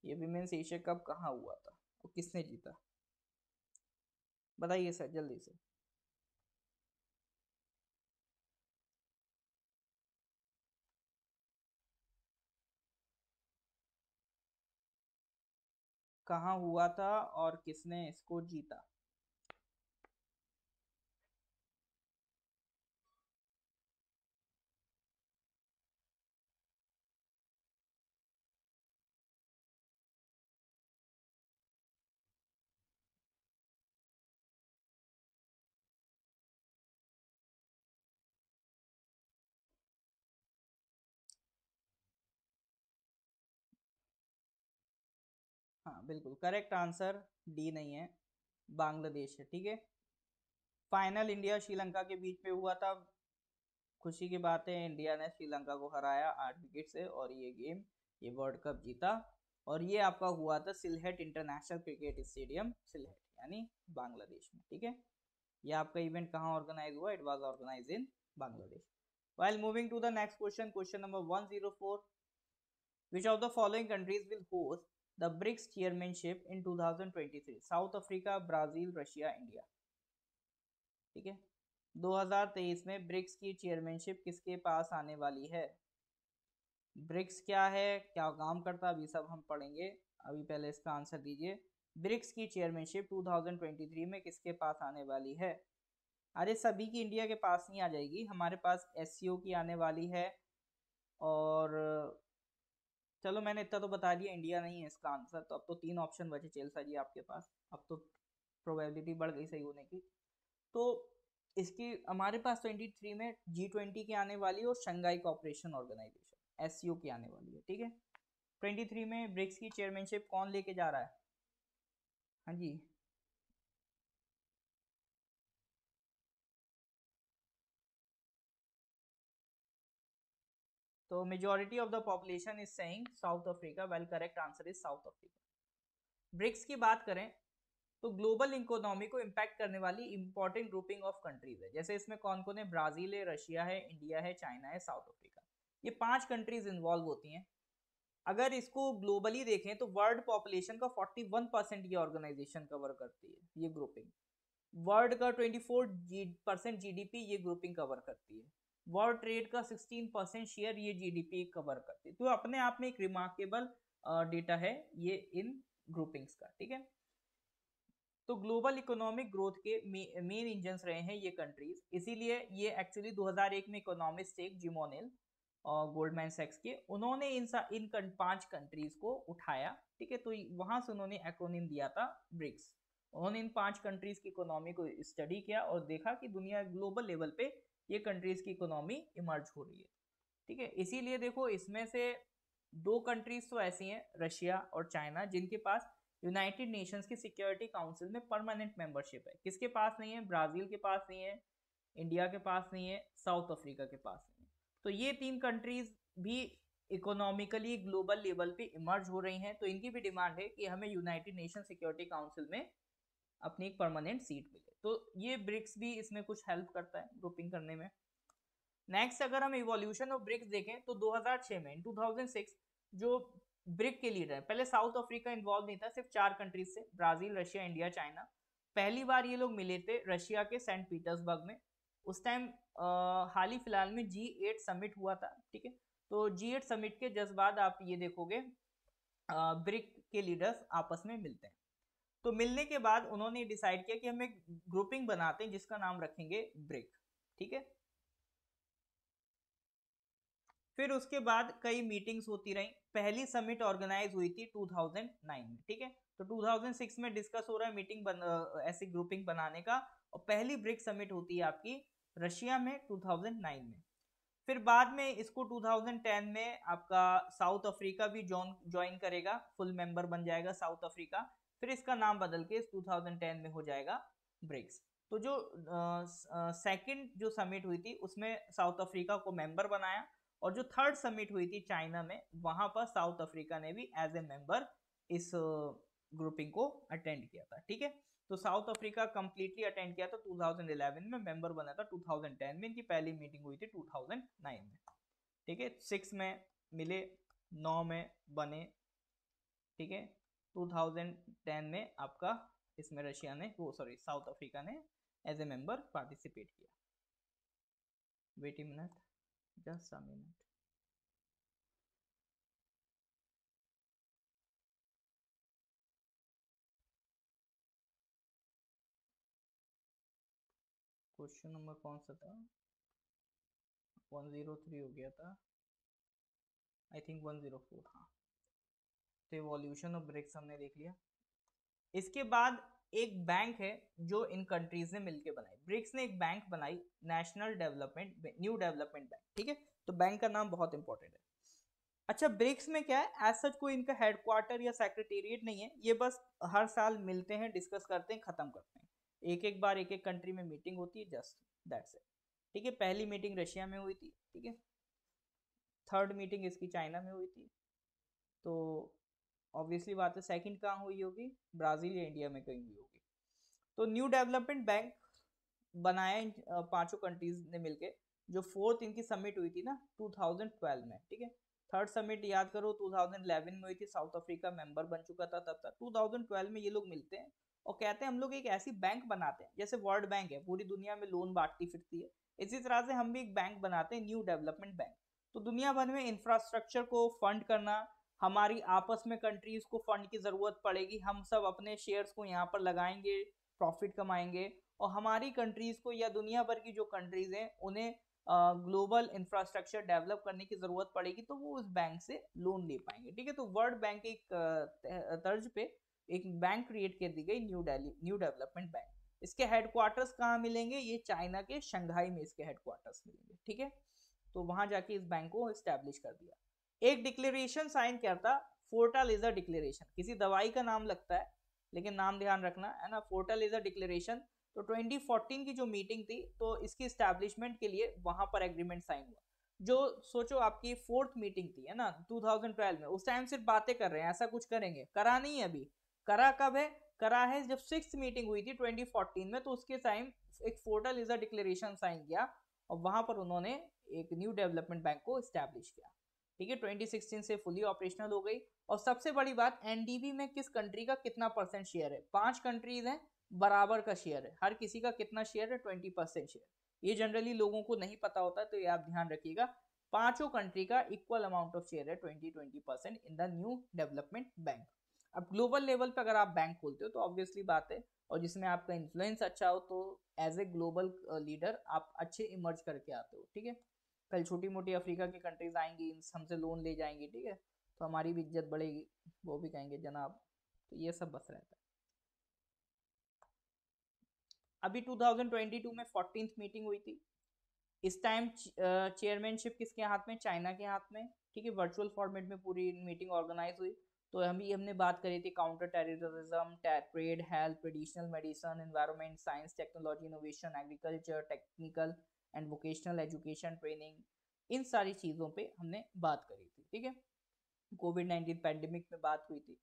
ये विमेन्स एशिया कप कहाँ हुआ था और किसने जीता? बताइए सर जल्दी से। कहाँ हुआ था और किसने इसको जीता? हाँ बिल्कुल करेक्ट आंसर डी नहीं है, बांग्लादेश है, ठीक है। फाइनल इंडिया श्रीलंका के बीच में हुआ था खुशी की बात है, इंडिया ने श्रीलंका को हराया 8 विकेट से और ये वर्ल्ड कप जीता। और ये आपका हुआ था Sylhet international cricket stadium, Sylhet यानी बांग्लादेश में। ठीक है, ये आपका इवेंट कहाँ ऑर्गेनाइज हुआ? It was organise in Bangladesh. While moving to the next question, question number 104, which of the following countries will host the BRICS chairmanship in 2023? South Africa, Brazil, Russia, India. ठीक है, 2023 में ब्रिक्स की chairmanship किसके पास आने वाली है? BRICS क्या है, क्या काम करता है, अभी सब हम पढ़ेंगे। अभी पहले इसका आंसर दीजिए। ब्रिक्स की चेयरमैनशिप 2023 में किसके पास आने वाली है? अरे सभी की इंडिया के पास नहीं आ जाएगी, हमारे पास एससीओ की आने वाली है। और चलो मैंने इतना तो बता दिया, इंडिया नहीं है इसका आंसर। तो अब तो 3 ऑप्शन बचे चेल्सा जी आपके पास, अब तो प्रोबेबिलिटी बढ़ गई सही होने की। तो इसकी हमारे पास 23 में G20 की आने वाली है और शंघाई कोऑपरेशन ऑर्गेनाइजेशन एससीओ की आने वाली है। ठीक है, 23 में ब्रिक्स की चेयरमैनशिप कौन लेके जा रहा है? हाँ जी, तो majority of the population is saying South Africa, well correct answer is South Africa. BRICS की बात करें तो ग्लोबल इकोनॉमी को इम्पैक्ट करने वाली इंपॉर्टेंट ग्रुपिंग ऑफ कंट्रीज है। जैसे इसमें कौन कौन है? ब्राजील है, रशिया है, इंडिया है, चाइना है, साउथ अफ्रीका। ये 5 कंट्रीज इन्वॉल्व होती हैं। अगर इसको ग्लोबली देखें तो वर्ल्ड पॉपुलेशन का 41% ये ऑर्गेनाइजेशन कवर करती है, ये ग्रुपिंग। वर्ल्ड का 24% जीडीपी ये ग्रुपिंग कवर करती है। वर्ल्ड ट्रेड का 16% शेयर ये जीडीपी कवर करती है। तो अपने आप में एक रिमार्केबल डेटा है ये इन ग्रुपिंग्स का। ठीक है, तो ग्लोबल इकोनॉमिक ग्रोथ के मेन इंजन्स रहे हैं ये कंट्रीज। इसीलिए ये एक्चुअली 2001 में इकोनॉमिस्ट एक जिमोनेल और गोल्डमैन सैक्स के, उन्होंने इन 5 कंट्रीज को उठाया। ठीक है, तो वहां से उन्होंने एक्रोनिम दिया था ब्रिक्स। उन्होंने इन 5 कंट्रीज की इकोनॉमी को स्टडी किया और देखा कि दुनिया ग्लोबल लेवल पे ये कंट्रीज की इकोनॉमी इमर्ज हो रही है। ठीक है, इसीलिए देखो इसमें से 2 कंट्रीज तो ऐसी हैं, रशिया और चाइना, जिनके पास यूनाइटेड नेशंस की सिक्योरिटी काउंसिल में परमानेंट मेंबरशिप है। किसके पास नहीं है? ब्राजील के पास नहीं है, इंडिया के पास नहीं है, साउथ अफ्रीका के पास नहीं है। तो ये 3 कंट्रीज भी इकोनॉमिकली ग्लोबल लेवल पे इमर्ज हो रही हैं। तो इनकी भी डिमांड है कि हमें यूनाइटेड नेशन सिक्योरिटी काउंसिल में अपनी एक परमानेंट सीट मिले। तो ये ब्रिक्स भी इसमें कुछ हेल्प करता है ग्रुपिंग करने में। नेक्स्ट अगर हम इवोल्यूशन ऑफ ब्रिक्स देखें तो 2006 में, 2006 जो ब्रिक के लीडर है, पहले साउथ अफ्रीका इन्वॉल्व नहीं था, सिर्फ 4 कंट्रीज से, ब्राजील, रशिया, इंडिया, चाइना। पहली बार ये लोग मिले थे रशिया के सेंट पीटर्सबर्ग में। उस टाइम हाल ही फिलहाल में G8 समिट हुआ था। ठीक है, तो G8 समिट के जस्ट बाद आप ये देखोगे ब्रिक के लीडर्स आपस में मिलते हैं। तो मिलने के बाद उन्होंने डिसाइड किया कि हम एक ग्रुपिंग बनाते हैं जिसका नाम रखेंगे ब्रिक। ठीक है, फिर उसके बाद कई मीटिंग्स होती रही। पहली समिट ऑर्गेनाइज हुई थी 2009 में। ठीक है, तो 2006 में डिस्कस हो रहा है मीटिंग ऐसी ग्रुपिंग बनाने का, और पहली ब्रिक समिट होती है आपकी रशिया में 2009 में। फिर बाद में इसको 2010 में आपका साउथ अफ्रीका भी ज्वाइन करेगा, फुल मेंबर बन जाएगा साउथ अफ्रीका। फिर इसका नाम बदल के 2010 में हो जाएगा ब्रिक्स। तो जो सेकंड जो समिट हुई थी उसमें साउथ अफ्रीका को मेंबर बनाया, और जो थर्ड समिट हुई थी चाइना में, वहां पर साउथ अफ्रीका ने भी एज ए मेंबर इस ग्रुपिंग को अटेंड किया था। ठीक है, तो साउथ अफ्रीका कंप्लीटली अटेंड किया था 2011 में, मेंबर बना था 2010 में, इनकी पहली मीटिंग हुई थी 2009 में। ठीक है, 6 में मिले, 9 में बने। ठीक है, 2010 में आपका इसमें रशिया ने साउथ अफ्रीका ने एज ए मेंबर पार्टिसिपेट किया। Wait a minute, just a minute. Question number कौन सा था? 103 हो गया था, आई थिंक 104। हाँ, तो इवोल्यूशन ऑफ ब्रिक्स हमने देख लिया। इसके बाद एक बैंक है जो इन कंट्रीज ने मिलकर बनाई। ब्रिक्स ने एक बैंक बनाई, national development new development bank. ठीक है, तो बैंक का नाम बहुत इंपॉर्टेंट है। अच्छा, ब्रिक्स में क्या है, एज सच कोई इनका हेडक्वार्टर या सेक्रेटेरिएट नहीं है, ये बस हर साल मिलते हैं, डिस्कस करते हैं, खत्म करते हैं। एक एक बार एक एक कंट्री में मीटिंग होती है, जस्ट दैट्स इट। ठीक है, पहली मीटिंग रशिया में हुई थी, ठीक है, थर्ड मीटिंग इसकी चाइना में हुई थी। तो ऑब्वियसली बात है सेकंड कहाँ हुई होगी, ब्राज़ील या इंडिया में कहीं हुई होगी। तो न्यू डेवलपमेंट बैंक बनाया इन पांचों कंट्रीज ने मिलके, जो फोर्थ इनकी समिट हुई थी ना 2012 में, ठीक है। थर्ड समिट याद करो 2011 में हुई थी, साउथ अफ्रीका मेंबर बन चुका था तब तक। 2012 में ये लोग मिलते हैं और कहते हैं हम लोग एक ऐसी बैंक बनाते हैं, जैसे वर्ल्ड बैंक है पूरी दुनिया में लोन बांटती फिरती है, इसी तरह से हम भी एक बैंक बनाते हैं, न्यू डेवलपमेंट बैंक। तो दुनिया भर में इंफ्रास्ट्रक्चर को फंड करना, हमारी आपस में कंट्रीज को फंड की जरूरत पड़ेगी, हम सब अपने शेयर्स को यहाँ पर लगाएंगे, प्रॉफिट कमाएंगे, और हमारी कंट्रीज को या दुनिया भर की जो कंट्रीज हैं उन्हें ग्लोबल इंफ्रास्ट्रक्चर डेवलप करने की जरूरत पड़ेगी, तो वो उस बैंक से लोन ले पाएंगे, ठीक है। तो वर्ल्ड बैंक एक तर्ज पे एक बैंक क्रिएट कर दी गई, न्यू डेवलपमेंट बैंक। इसके हेडक्वार्टर्स कहाँ मिलेंगे, ये चाइना के शंघाई में इसके हेडक्वार्टर्स मिलेंगे, ठीक है। तो वहां जाके इस बैंक को स्टैब्लिश कर दिया। एक डिक्लेरेशन साइन करता, फोर्टालेजा डिक्लेरेशन, किसी दवाई का नाम लगता है लेकिन नाम ध्यान रखना है ना, फोर्टालेजा डिक्लेरेशन। तो 2014 की जो मीटिंग थी, तो इसकी स्टैब्लिशमेंट के लिए वहां पर एग्रीमेंट साइन हुआ। जो सोचो आपकी फोर्थ मीटिंग थी है ना 2012 में, उस टाइम सिर्फ बातें कर रहे हैं, ऐसा कुछ करेंगे, करा नहीं है अभी। करा कब है, करा है जब सिक्स मीटिंग हुई थी 2014 में, तो उसके टाइम एक फोर्टालेजा डिक्लेरेशन साइन किया और वहां पर उन्होंने एक न्यू डेवलपमेंट बैंक को स्टैब्लिश किया, ठीक है। 2016 से फुली ऑपरेशनल हो गई। और सबसे बड़ी बात, एनडीबी में किस कंट्री का कितना परसेंट शेयर है, पांच कंट्रीज हैं, बराबर का शेयर है, हर किसी का कितना शेयर है, 20% शेयर। ये जनरली लोगों को नहीं पता होता है, तो ये आप ध्यान रखिएगा, पांचों कंट्री का इक्वल अमाउंट ऑफ शेयर है, 20% in the new development bank. अब ग्लोबल लेवल पे अगर आप बैंक खोलते हो तो ऑब्वियसली बात है, और जिसमें आपका इन्फ्लुएंस अच्छा हो, तो एज ए ग्लोबल लीडर आप अच्छे इमर्ज करके आते हो, ठीक है। कल छोटी मोटी अफ्रीका की कंट्रीज आएंगी, हमसे लोन ले जाएंगी, ठीक है, तो हमारी भी इज्जत बढ़ेगी, वो भी कहेंगे जनाब। तो ये सब बस रहता है। अभी 2022 में 14th मीटिंग हुई थी। इस टाइम चेयरमैनशिप किसके हाथ में, चाइना के हाथ में, ठीक है। वर्चुअल फॉर्मेट में पूरी मीटिंग ऑर्गेनाइज हुई। तो हमने बात करी थी counter terrorism, trade, health, traditional medicine, environment, science, technology, innovation, agriculture, technical and vocational education training, इन सारी चीज़ों पे हमने बात करी थी, ठीक है। कोविड-19 पैंडेमिक में बात हुई थी।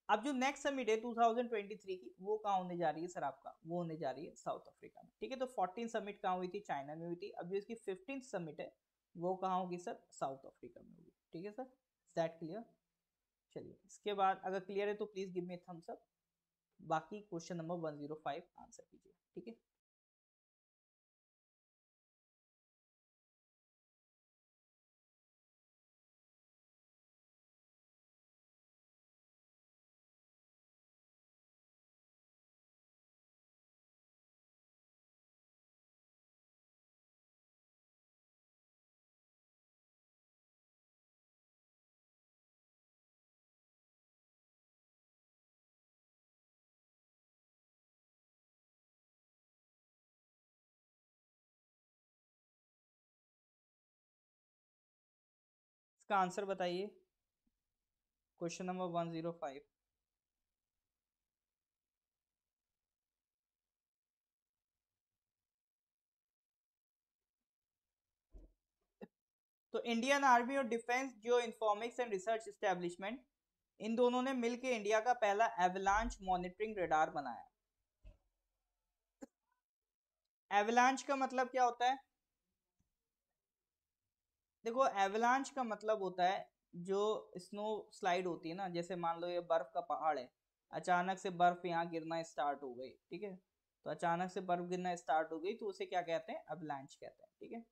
अब जो नेक्स्ट समिट है 2023 की, वो कहाँ होने जा रही है सर आपका, वो होने जा रही है साउथ अफ्रीका में, ठीक है। तो 14 समिट कहाँ हुई थी, चाइना में हुई थी। अब जो इसकी 15th समिट है वो कहाँ होगी सर, साउथ अफ्रीका में होगी, ठीक है सर। Is that clear? चलिए, इसके बाद अगर क्लियर है तो please give me thumbs up. बाकी क्वेश्चन नंबर 105 आंसर कीजिए, ठीक है। इसका आंसर बताइए, क्वेश्चन नंबर 105। तो इंडियन आर्मी और defence geo informatics and research establishment, इन दोनों ने मिलकर इंडिया का पहला एवलांच मॉनिटरिंग रडार बनाया। एवलांच का मतलब क्या होता है, देखो एवलांच का मतलब होता है जो स्नो स्लाइड होती है ना, जैसे मान लो ये बर्फ का पहाड़ है, अचानक से बर्फ यहाँ गिरना स्टार्ट हो गई, ठीक है। तो अचानक से बर्फ गिरना स्टार्ट हो गई तो उसे क्या कहते हैं, एवलांच कहते हैं, ठीक है।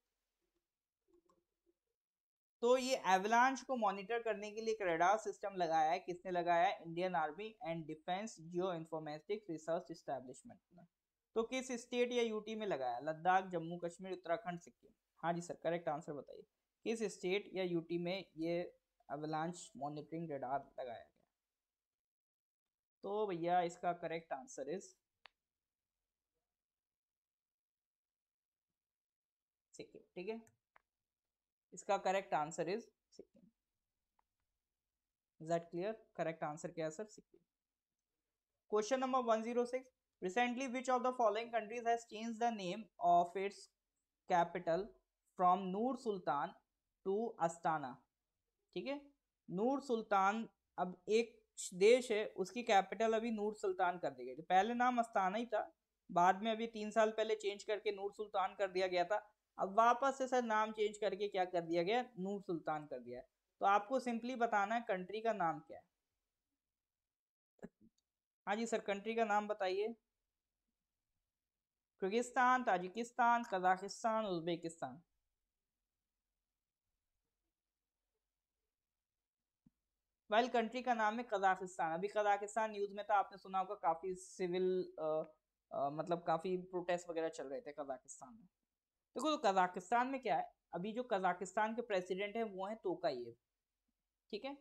तो ये एवलांच को मॉनिटर करने के लिए एक रडार सिस्टम लगाया है, किसने लगाया है, Indian army and defence geo informatics research establishment ने। तो किस स्टेट या यूटी में लगाया, लद्दाख, जम्मू कश्मीर, उत्तराखंड, सिक्किम? हाँ जी सर, करेक्ट आंसर बताइए, किस स्टेट या यूटी में ये एवलांच मॉनिटरिंग रडार लगाया गया? तो भैया इसका करेक्ट आंसर इज सिक्किम, ठीक है। इसका correct answer is Sikkim. Is that clear? Correct answer क्या है sir, Sikkim. Question number 106, recently which of the following countries has changed the name of its capital from Nur Sultan to Astana. ठीक है, नूर सुल्तान, अब एक देश है उसकी कैपिटल अभी नूर सुल्तान कर दी गई, पहले नाम अस्ताना ही था, बाद में अभी 3 साल पहले चेंज करके नूर सुल्तान कर दिया गया था, अब वापस से सर नाम चेंज करके क्या कर दिया गया, नूर सुल्तान कर दिया है। तो आपको सिंपली बताना है कंट्री का नाम क्या है। हाँ जी सर, कंट्री का नाम बताइए। Kyrgyzstan, Tajikistan, Kazakhstan, Uzbekistan. Well country का नाम है कजाकिस्तान। अभी कजाकिस्तान न्यूज में था, आपने सुना होगा, काफी सिविल मतलब काफी प्रोटेस्ट वगैरह चल रहे थे कजाकिस्तान में। देखो तो कजाकिस्तान में क्या है, अभी जो कजाकिस्तान के प्रेसिडेंट है वो है तोकाएव। ठीक है,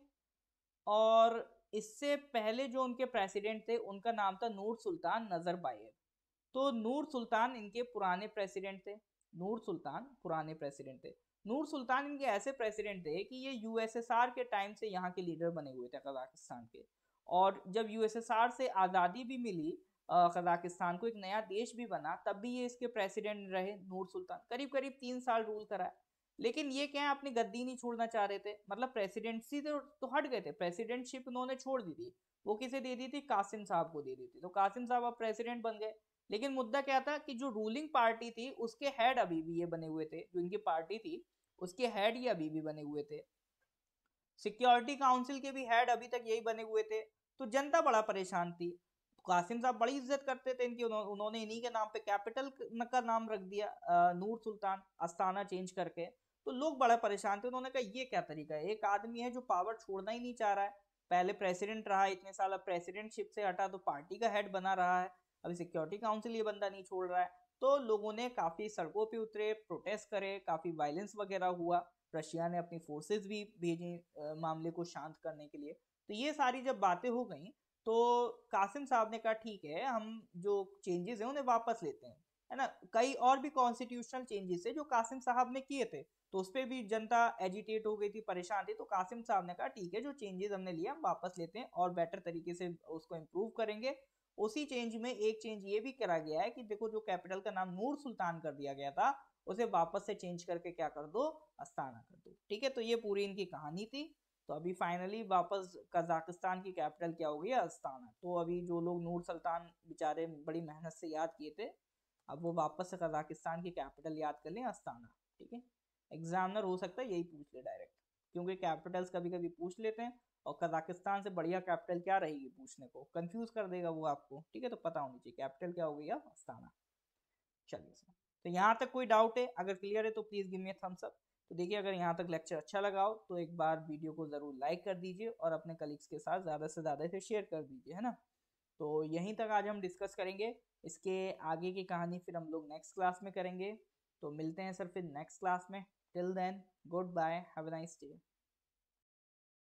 और इससे पहले जो उनके प्रेसिडेंट थे उनका नाम था नूर सुल्तान नजरबायेव। तो नूर सुल्तान इनके पुराने प्रेसिडेंट थे, नूर सुल्तान पुराने प्रेसिडेंट थे। नूर सुल्तान इनके ऐसे प्रेसिडेंट थे कि ये यूएसएसआर के टाइम से यहाँ के लीडर बने हुए थे कजाकिस्तान के, और जब यूएसएसआर से आज़ादी भी मिली, कजाकिस्तान को एक नया देश भी बना, तब भी ये इसके प्रेसिडेंट रहे नूर सुल्तान, करीब करीब 3 साल रूल करा। लेकिन ये क्या है, अपनी गद्दी नहीं छोड़ना चाह रहे थे, मतलब प्रेसिडेंसी तो हट गए थे, प्रेसिडेंटशिप उन्होंने छोड़ दी थी, वो किसे दे दी थी, कासिम साहब को दे दी थी, तो कासिम साहब अब प्रेसिडेंट बन गए। लेकिन मुद्दा क्या था कि जो रूलिंग पार्टी थी उसके हेड अभी भी ये बने हुए थे, जो इनकी पार्टी थी उसके हेड ये अभी भी बने हुए थे, सिक्योरिटी काउंसिल के भी हेड अभी तक यही बने हुए थे। तो जनता बड़ा परेशान थी, कासिम साहब बड़ी इज्जत करते थे इनकी, उन्होंने इन्हीं के नाम पे कैपिटल का नाम रख दिया, नूर सुल्तान, अस्ताना चेंज करके। तो लोग बड़ा परेशान थे, उन्होंने कहा ये क्या तरीका है, एक आदमी है जो पावर छोड़ना ही नहीं चाह रहा है, पहले प्रेसिडेंट रहा इतने साल, अब प्रेसिडेंटशिप से हटा तो पार्टी का हेड बना रहा है, अभी सिक्योरिटी काउंसिल ये बंदा नहीं छोड़ रहा है। तो लोगों ने काफी सड़कों पे उतरे, प्रोटेस्ट करे, काफी वायलेंस वगैरह हुआ, रशिया ने अपनी फोर्सेस भी भेजी मामले को शांत करने के लिए। तो ये सारी जब बातें हो गई तो कासिम साहब ने कहा ठीक है, हम जो चेंजेस हैं उन्हें वापस लेते हैं, है ना। कई और भी कॉन्स्टिट्यूशनल चेंजेस है जो कासिम साहब ने किए थे, तो उस पर भी जनता एजिटेट हो गई थी, परेशान थी। तो कासिम साहब ने कहा ठीक है, जो चेंजेस हमने लिए हम वापस लेते हैं और बेटर तरीके से उसको इम्प्रूव करेंगे। उसी चेंज में एक चेंज ये भी करा गया है कि देखो, जो कैपिटल का नाम नूर सुल्तान कर दिया गया था उसे वापस से चेंज करके क्या कर दो, अस्ताना कर दो। ठीक है, तो ये पूरी इनकी कहानी थी। तो अभी फाइनली वापस कजाकिस्तान की कैपिटल क्या हो गई, अस्ताना। तो अभी जो लोग नूर सुल्तान बेचारे बड़ी मेहनत से याद किए थे, अब वो वापस से कजाकिस्तान की कैपिटल याद कर लें, अस्ताना। ठीक है, एग्जामिनर हो सकता है यही पूछ ले डायरेक्ट, क्योंकि कैपिटल्स कभी कभी पूछ लेते हैं, और कजाकिस्तान से बढ़िया कैपिटल क्या रहेगी पूछने को, कंफ्यूज कर देगा वो आपको। ठीक है, तो पता होनी चाहिए कैपिटल क्या हो गई, अस्ताना। चलिए सर, तो यहाँ तक कोई डाउट है, अगर क्लियर है तो please give me thumbs up. तो देखिए, अगर यहाँ तक लेक्चर अच्छा लगा हो तो एक बार वीडियो को ज़रूर लाइक कर दीजिए और अपने कलीग्स के साथ ज़्यादा से ज़्यादा इसे शेयर कर दीजिए, है ना। तो यहीं तक आज हम डिस्कस करेंगे, इसके आगे की कहानी फिर हम लोग नेक्स्ट क्लास में करेंगे। तो मिलते हैं सर फिर नेक्स्ट क्लास में। Till then, good bye, have a nice day.